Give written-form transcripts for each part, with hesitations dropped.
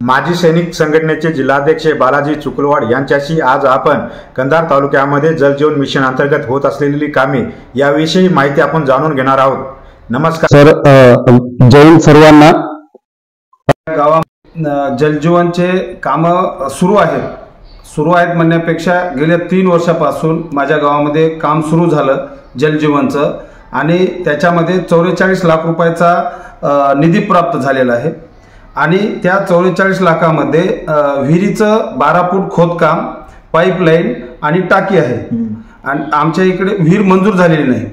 माजी सैनिक संघटनेचे जिल्हाध्यक्ष बालाजी चुकलवाड यांच्याशी आज आपण कंधार तालुक्यामध्ये जल जीवन मिशन अंतर्गत होत असलेली कामे याविषयी माहिती आपण जाणून घेणार आहोत। नमस्कार सर, जय हिंद सर्वांना। गावात जलजीवनचे काम सुरू आहेत म्हणण्यापेक्षा गेल्या 3 वर्षापासून माझ्या गावामध्ये काम सुरू झालं जलजीवनचं आणि त्याच्यामध्ये 44 लाख रुपयाचा निधी प्राप्त झालेला आहे आणि त्या 44 लाखामध्ये विहिरीचं 12 फूट खोदकाम, पाईपलाईन आणि टाकी आहे आणि आमच्या इकडे विहीर मंजूर झालेली नाही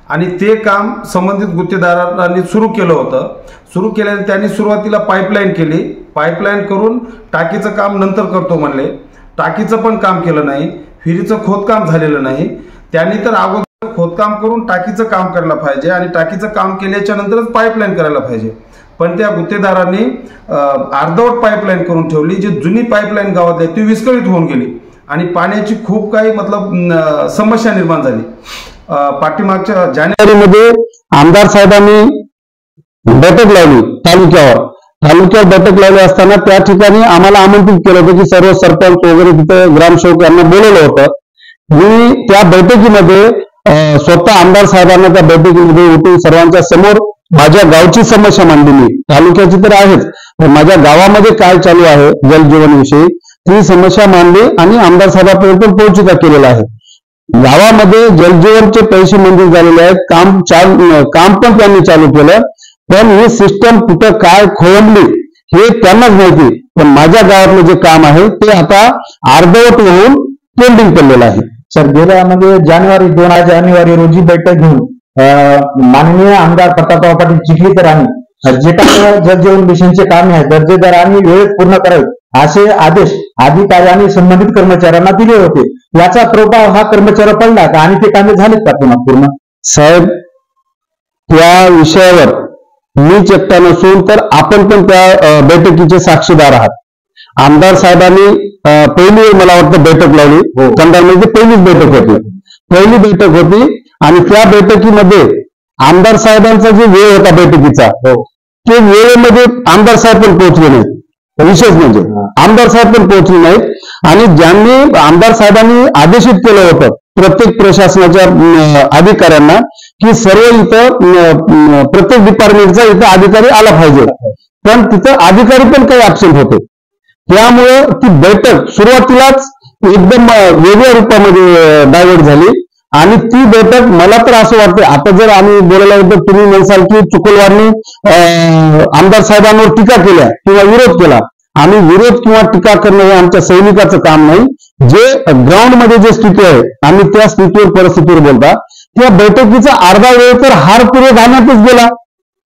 आणि ते काम संबंधित गुत्तेदारांनी सुरू केलं होतं। सुरू केल्याने त्यांनी सुरुवातीला पाईपलाईन केली, पाईपलाईन करून टाकीचं काम नंतर करतो म्हणले, टाकीचं पण काम केलं नाही, विहिरीचं खोदकाम झालेलं नाही। त्यांनी तर अगोदर खोदकाम करून टाकीचं काम करायला पाहिजे आणि टाकीचं काम केल्याच्या नंतरच पाईपलाईन करायला पाहिजे, पण त्या गुत्तेदारांनी अर्धवट पाईपलाईन करून ठेवली। जी जुनी पाईपलाईन गावात आहे ती विस्कळीत होऊन गेली आणि पाण्याची खूप काही समस्या निर्माण झाली। पाठीमागच्या जानेवारीमध्ये आमदार साहेबांनी बैठक लावली, तालुक्यावर बैठक लावली असताना त्या ठिकाणी आम्हाला आमंत्रित केलं होतं की सर्व सरपंच वगैरे तिथं ग्रामसेवक यांना बोलवलं होतं। मी त्या बैठकीमध्ये स्वतः आमदार साहेबांना त्या बैठकीमध्ये उठून सर्वांच्या समोर माझ्या गावची समस्या मांडली। मी तालुक्याची तर आहेच, पण माझ्या गावामध्ये काय चालू आहे जलजीवन विषयी ती समस्या मांडली आणि आमदार साहेबांपर्यंत पोहोचता केलेला आहे। गावामध्ये जलजीवनचे पैसे मंजूर झालेले आहेत, काम पण त्यांनी चालू केलं, पण ही सिस्टम कुठं काय खोळंबली हे त्यांनाच माहिती। पण माझ्या गावातलं जे काम आहे ते आता अर्धवट होऊन पेंडिंग पडलेलं आहे। सर, गेल्या जानेवारी 2 जानेवारी रोजी बैठक घेऊन माननीय आमदार प्रतापराव पाटील चिखलीकर यांनी जे काही जलजीवन मिशनचे काम आहे दर्जेदार आणि वेळेत पूर्ण करावे असे आदेश अधिकारी आणि संबंधित कर्मचाऱ्यांना दिले होते। याचा प्रभाव हा कर्मचाऱ्यावर पडला का आणि ते कामे झालेत का पुन्हा पूर्ण? साहेब, त्या विषयावर मीच एकटा नसून तर आपण पण त्या बैठकीचे साक्षीदार आहात। आमदार साहेबांनी पहिली मला वाटतं बैठक लावली, कंधारमध्ये पहिली बैठक होती आणि त्या बैठकीमध्ये आमदार साहेबांचा जो वेळ होता बैठकीचा ते वेळेमध्ये आमदार साहेब पण पोहोचले नाहीत। विशेष म्हणजे आमदार साहेब पण पोहोचले नाहीत आणि ज्यांनी आमदार साहेबांनी आदेशित केलं होतं प्रत्येक प्रशासनाच्या अधिकाऱ्यांना की सर्व इथं प्रत्येक डिपार्टमेंटचा इथं अधिकारी आला पाहिजे, पण तिथं अधिकारी पण काही ऍब्सेंट होते। त्यामुळे ती बैठक सुरुवातीलाच एकदम वेगळ्या रूपामध्ये डायव्हर्ट झाली आणि ती बैठक मला तर असं वाटतं आता जर आम्ही बोलायला तर तुम्ही म्हणसाल की चुकलवाडनी आमदार साहेबांवर टीका केल्या किंवा विरोध केला। आम्ही विरोध किंवा टीका करणं हे आमच्या सैनिकाचं काम नाही। जे ग्राउंड मध्ये जे स्थिती आहे आम्ही त्या स्थितीवर परिस्थितीवर बोलता, त्या बैठकीचा अर्धा वेळ तर हार पुरे घालण्यातच गेला।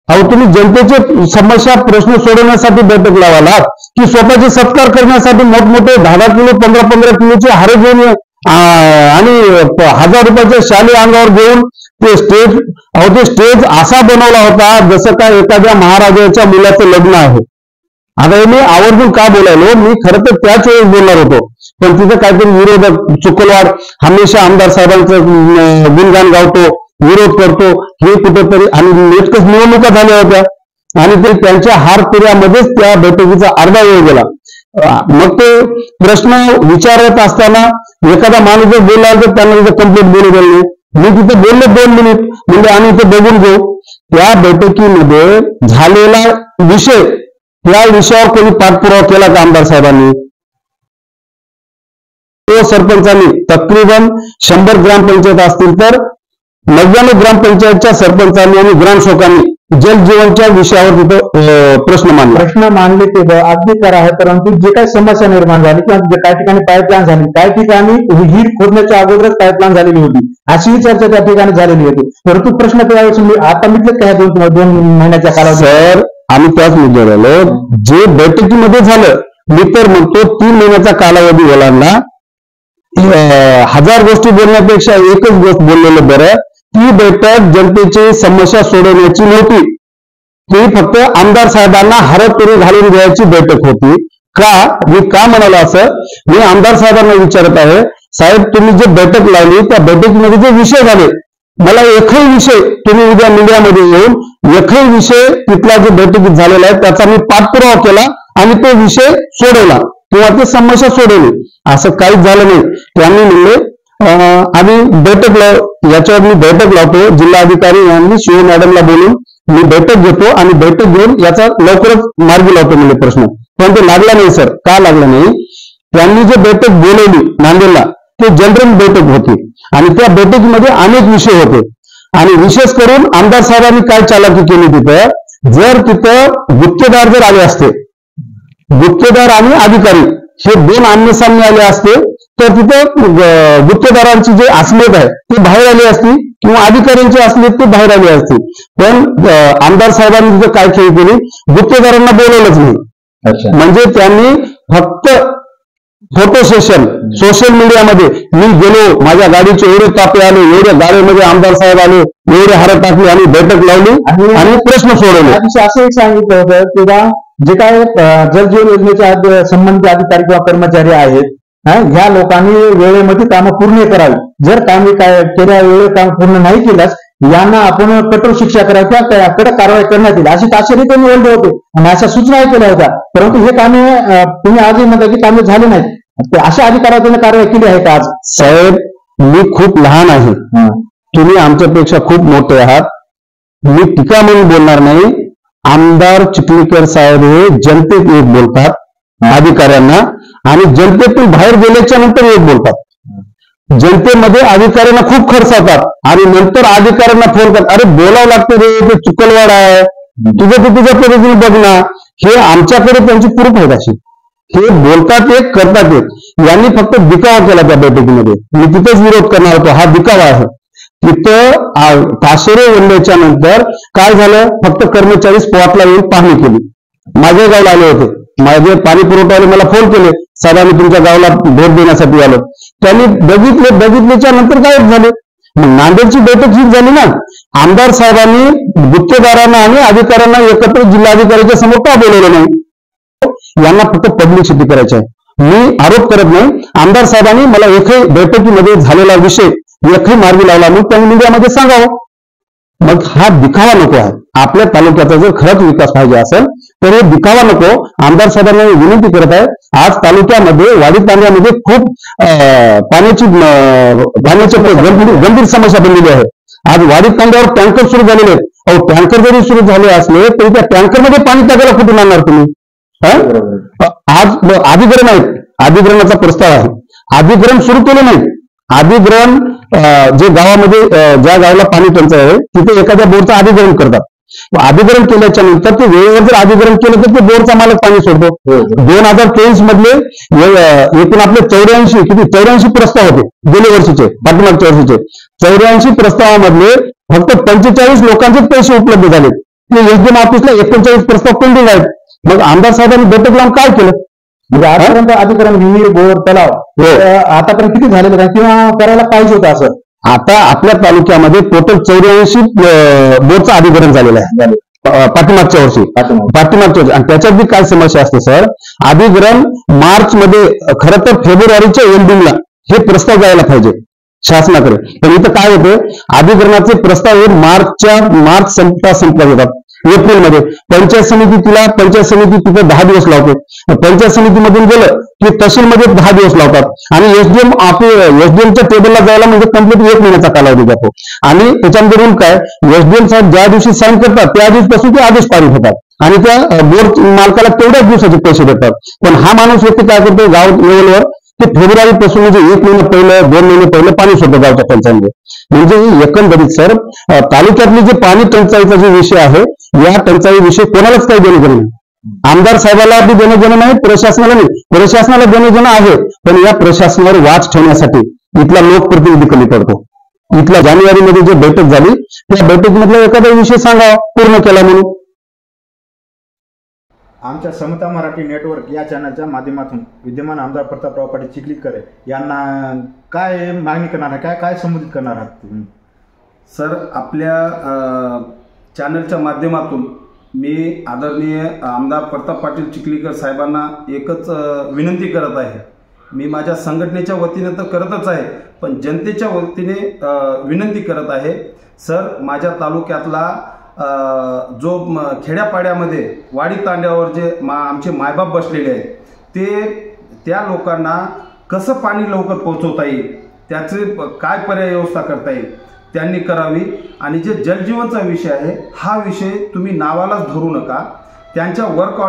अहो, तुम्ही जनतेचे समस्या प्रश्न सोडवण्यासाठी बैठक लावालात की स्वतःचे सत्कार करण्यासाठी मोठमोठे 10 किलो 15 किलोचे हारे घेऊन आणि 1000 रुपयाचे शाली अंगावर घेऊन ते स्टेज असा बनवला होता जसं काय एखाद्या महाराजाच्या मुलाचं लग्न आहे। आता मी आवर्जून का बोलायलो, मी खरं तर त्याच वेळेस बोलणार होतो, पण तिथं काहीतरी विरोधक चुकलवाड हमेशा आमदार साहेबांचं गुणगान गावतो, विरोध करतो हे कुठेतरी आणि नेटकच निवडणुका झाल्या होत्या आणि ते त्यांच्या हारपुऱ्यामध्येच त्या बैठकीचा अर्धा वेळ गेला। मग ते प्रश्न विचारत असताना एखादा माणूस जर बोलला तर त्यांना तिथे कंप्लीट बोलू गेले, मी तिथे बोललो 2 मिनिट म्हणजे आम्ही इथे बघून घेऊ। त्या बैठकीमध्ये झालेला विषय या विषयावर कोणी पाठपुरावा केला का आमदार साहेबांनी? सरपंचांनी तकरीबन 100 ग्रामपंचायत असतील तर 99 ग्रामपंचायतच्या सरपंचांनी आणि ग्रामसेवकांनी जलजीवनच्या विषयावर तिथं प्रश्न मांडले ते अगदी खरं आहे, परंतु जे काही समस्या निर्माण झाली किंवा काही ठिकाणी पाईपलाईन झाली, काही ठिकाणी विहीर खोदण्याच्या अगोदरच पाईपलाईन झालेली होती अशी चर्चा त्या ठिकाणी झालेली होती। परंतु प्रश्न त्यावेळेस आता मिटलेत काय 2 महिन्याच्या कालावधी? सर, आम्ही त्याच मुद्द्यावर आलो, जे बैठकीमध्ये झालं मी तर म्हणतो 3 महिन्याचा कालावधी ओलांडला। 1000 गोष्टी बोलण्यापेक्षा एकच गोष्ट बोललेलं बरं। ती बैठक जनतेची समस्या सोडवण्याची नव्हती, ती फक्त आमदार साहेबांना हरपुरे घालून द्यायची बैठक होती। मी का म्हणालो असं, मी आमदार साहेबांना विचारत आहे, साहेब तुम्ही जे बैठक लावली त्या बैठकीमध्ये जे विषय झाले मला एकही विषय तुम्ही उद्या मीडियामध्ये येऊन एकही विषय तिथला जो बैठकीत झालेला आहे त्याचा मी पाठपुरावा केला आणि तो विषय सोडवला किंवा ते समस्या सोडवली. असं काहीच झालं नाही. त्यांनी म्हणले आम्ही बैठक याच्यावर मी बैठक लावतो, जिल्हाधिकारी यांनी शिव मॅडमला बोलून मी बैठक घेतो आणि बैठक घेऊन याचा लवकरच मार्गी लावतो म्हणजे प्रश्न. पण ते लागला नाही सर. का लागला नाही? त्यांनी जे बैठक बोलवली नांदेडला ते जनरल बैठक होती आणि त्या बैठकीमध्ये अनेक विषय होते आणि विशेष करून आमदार साहेबांनी काय चालाकी केली तिथं, जर तिथं गुत्तेदार जर आले असते, गुत्तेदार आणि अधिकारी हे दोन आमने-सामने आले असते तर तिथं गुत्तेदारांची जे असलेत आहे ते बाहेर आली असती किंवा अधिकाऱ्यांची असलेत ते बाहेर आली असती. पण आमदार साहेबांनी तिथं काय केली केली, गुत्तेदारांना बोलवलंच नाही. म्हणजे त्यांनी फक्त फोटो सेशन सोशल मीडियामध्ये मी गेलो, माझ्या गाडीचे एवढे तापे आले, एवढ्या गाडीमध्ये आमदार साहेब आले, एवढे हार टाकले आणि बैठक लावली आणि प्रश्न सोडवले. असंही सांगितलं होतं किंवा जे काय जलजीवन योजनेच्या संबंधित अधिकारी किंवा कर्मचारी आहेत ह्या लोकांनी वेळेमध्ये कामं पूर्ण करावी. जर कामे केल्या वेळेत काम पूर्ण नाही केल्यास यांना आपण कठोर शिक्षा करावी किंवा कडक कारवाई करण्यात येईल अशी ताशेरी त्यांनी बोलले होते आणि अशा सूचनाही केल्या होत्या. परंतु हे कामे तुम्ही आजही म्हणता की कामे झाले नाहीत. अशा अधिकाऱ्यावर त्यांनी कारवाई केली आहे का? आज साहेब मी खूप लहान आहे, तुम्ही आमच्यापेक्षा खूप मोठे आहात. मी टीका म्हणून बोलणार नाही. आमदार चिखलीकर साहेब हे जनतेत एक बोलतात अधिकाऱ्यांना आणि जनतेतून बाहेर गेल्याच्या नंतर एक बोलतात. जनतेमध्ये अधिकाऱ्यांना खूप खर्चतात आणि नंतर अधिकाऱ्यांना फोन करतात, अरे बोलावं लागतं रे, ते चिखलवाड आहे, तुझं ते तुझ्या पद्धतीने बघ ना. हे आमच्याकडे त्यांची प्रूफ आहेत अशी. हे बोलतात एक करतात एक. यांनी फक्त दिखावा केला त्या बैठकीमध्ये. मी तिथेच विरोध करणार होतो, हा दिखावा आहे. तिथं ताशेरे वल्ल्याच्या नंतर काय झालं, फक्त कर्मचारी स्पॉटला येऊन पाहणी केली. माझ्या गावाला आले होते, माझे पाणी पुरवठावाले मला फोन केले, साहेब आम्ही तुमच्या गावाला भेट देण्यासाठी आलो. त्यांनी बघितल्याच्या नंतर गायब झाले. नांदेडची बैठक ही झाली ना, आमदार साहेबांनी गुत्तेदारांना आणि अधिकाऱ्यांना एकत्र जिल्हाधिकाऱ्याच्या समोर का बोलवलं नाही? यांना फक्त पब्लिसिटी करायची आहे. मी आरोप करत नाही. आमदार साहेबांनी मला एकही बैठकीमध्ये झालेला विषय एकही मार्गी लावला म्हणून त्यांनी मीडियामध्ये सांगावं. मग हा दिखावा नको आहे. आपल्या तालुक्याचा जर खरंच विकास पाहिजे असेल तर हे दिखावा नको. आमदार साहेबांना विनंती करत आहे, आज तालुक्यामध्ये वाडी तांड्यामध्ये खूप पाण्याची गंभीर समस्या बनलेली आहे. आज वाडी तांड्यावर टँकर सुरू झालेले आहेत. अहो टँकर जरी सुरू झाले असले तरी त्या टँकरमध्ये पाणी टाकायला कुठून आणणार तुम्ही? आज अधिग्रहण आहेत, अधिग्रहणाचा प्रस्ताव आहे, अधिग्रहण सुरू केले नाही. अधिग्रहण जे गावामध्ये ज्या गावाला पाणी टंचाई आहे तिथे एखाद्या बोरचं अधिग्रहण करतात. अधिग्रहण केल्याच्या नंतर ते वेळेवर जर अधिग्रहण केलं तर ते बोरचा मालक पाणी सोडतो. 2023 मधले एकूण आपले 84 प्रस्ताव होते गेल्या वर्षीचे, पाठीमागच्या वर्षीचे 84 प्रस्तावामधले फक्त 45 लोकांचेच पैसे उपलब्ध झाले. ते एसडीएम ऑफिसला 39 प्रस्ताव पेंडिंग आहेत. मग आमदार साहेबांनी बैठक लावून काय केलं? म्हणजे आतापर्यंत अधिग्रहण विहीर, बोर, तलाव आतापर्यंत किती झालेलं आहे किंवा करायला पाहिजे होतं असं? आता आपल्या तालुक्यामध्ये टोटल 84 बोरचं अधिग्रहण झालेलं आहे पाठीमागच्या वर्षी. आणि त्याच्यात काय समस्या असते सर, अधिग्रहण मार्च मध्ये, खरं तर फेब्रुवारीच्या एंडिंगला हे प्रस्ताव जायला पाहिजे शासनाकडे. पण इथं काय होतं, अधिग्रहणाचे प्रस्ताव हे मार्च संपता येतात. एप्रिलमध्ये पंचायत समिती तिथे 10 दिवस लावते. पंचायत समितीमधून गेलं की तहसीलमध्ये 10 दिवस लावतात आणि एसडीएमच्या टेबलला जायला म्हणजे कंप्लीट 1 महिन्याचा कालावधी जातो. आणि त्याच्यामध्ये रूल काय, एसडीएम साहेब ज्या दिवशी साईन करतात त्या दिवसापासून ते आदेश पारित होतात आणि त्या बोर मालकाला तेवढ्याच दिवसाचे पैसे देतात. पण हा माणूस व्यक्ती काय करतो, गाव लेवलवर ते फेब्रुवारी पासून म्हणजे 1 महिना पहिलं, 2 महिने पहिलं पाणी सोडतं गावच्या पंचायतीमध्ये. म्हणजे एकंदरीत सर तालुक्यातली जे पाणी टंचाईचा जो विषय आहे, या टंचाई विषयी कोणालाच काही देणं घेणं नाही. आमदार साहेबाला बी देणं घेणं नाही, प्रशासनाला नाही. प्रशासनाला देणं घेणं आहे, पण या प्रशासनावर वाच ठेवण्यासाठी इथला लोकप्रतिनिधी कमी पडतो. इथल्या जानेवारीमध्ये जी बैठक झाली त्या बैठकीमधला एखादा विषय सांगा पूर्ण केला म्हणून. आमच्या समता मराठी नेटवर्क या चॅनलच्या माध्यमातून विद्यमान आमदार प्रतापराव पाटील चिखलीकर यांना काय मागणी करणार आहे, काय संबोधित करणार आहात तुम्ही? सर, आपल्या चॅनलच्या माध्यमातून मी आदरणीय आमदार प्रताप पाटील चिखलीकर साहेबांना एकच विनंती करत आहे. मी माझ्या संघटनेच्या वतीने तर करतच आहे, पण जनतेच्या वतीने विनंती करत आहे. सर, माझ्या तालुक्यातला जो खेड्यापाड्यामध्ये वाडी तांड्यावर जे आमचे मायबाप बसलेले आहेत त्या लोकांना कसं पाणी लवकर पोहोचवता येईल, त्याचे काय पर्याय व्यवस्था करता येईल त्यांनी करावी. आणि जे जलजीवनचा विषय आहे हा विषय तुम्ही नावालाच धरू नका. त्यांच्या वर्क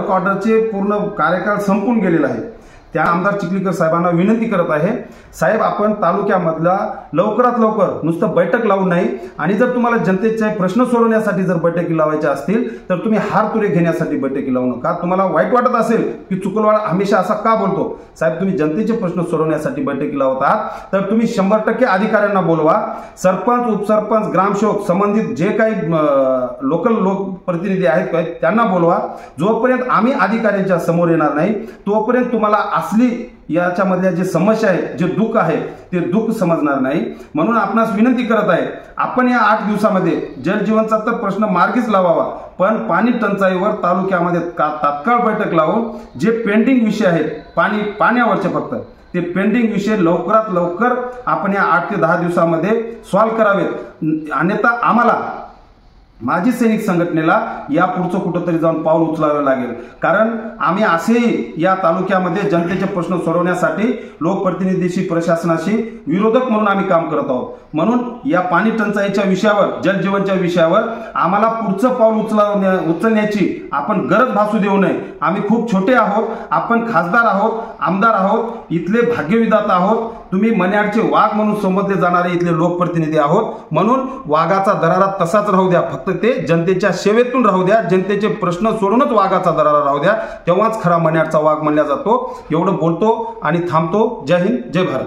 ऑर्डरचे पूर्ण कार्यकाळ संपून गेलेला आहे. त्या आमदार चिखलीकर साहेबांना विनंती करत आहे, साहेब आपण तालुक्यामधला लवकरात लवकर नुसतं बैठक लावून नाही, आणि जर तुम्हाला जनतेचे प्रश्न सोडवण्यासाठी जर बैठकी लावायच्या असतील तर तुम्ही हार तुरे घेण्यासाठी बैठकी लावू नका. तुम्हाला वाईट वाटत असेल की चुकलवाड हमेशा असा का बोलतो, साहेब तुम्ही जनतेचे प्रश्न सोडवण्यासाठी बैठकी लावत आहात तर तुम्ही 100% अधिकाऱ्यांना बोलवा. सरपंच, उपसरपंच, ग्रामसेवक, संबंधित जे काही लोकल लोकप्रतिनिधी आहेत त्यांना बोलवा. जोपर्यंत आम्ही अधिकाऱ्यांच्या समोर येणार नाही तोपर्यंत तुम्हाला असली याच्यामधल्या जे समस्या आहे, जे दुःख आहे ते दुःख समजणार नाही. म्हणून आपणास विनंती करत आहे, आपण या 8 दिवसामध्ये जलजीवनचा तर प्रश्न मार्गीच लावावा, पण पाणी टंचाईवर तालुक्यामध्ये तात्काळ बैठक लावून जे पेंडिंग विषय आहेत पाण्यावरचे फक्त ते पेंडिंग विषय लवकरात लवकर आपण या 8 ते 10 दिवसामध्ये सॉल्व्ह करावेत. अन्यथा आम्हाला माजी सैनिक संघटनेला या पुढचं कुठंतरी जाऊन पाऊल उचलावे लागेल. कारण आम्ही असेही या तालुक्यामध्ये जनतेचे प्रश्न सोडवण्यासाठी लोकप्रतिनिधीशी, प्रशासनाशी विरोधक म्हणून आम्ही काम करत आहोत. म्हणून या पाणी टंचाईच्या विषयावर, जलजीवनच्या विषयावर आम्हाला पुढचं पाऊल उचलण्याची आपण गरज भासू देऊ नये. आम्ही खूप छोटे आहोत, आपण खासदार आहोत, आमदार आहोत, इथले भाग्यविधाता आहोत. तुम्ही मन्याडचे वाघ म्हणून संबोधले जाणारे इथले लोकप्रतिनिधी आहोत. म्हणून वाघाचा दरारा तसाच राहू द्या, फक्त ते जनतेच्या सेवेतून राहू द्या, जनतेचे प्रश्न सोडूनच वाघाचा दरारा राहू द्या, तेव्हाच खरा मन्याडचा वाघ म्हणला जातो. एवढं बोलतो आणि थांबतो. जय हिंद, जय भारत.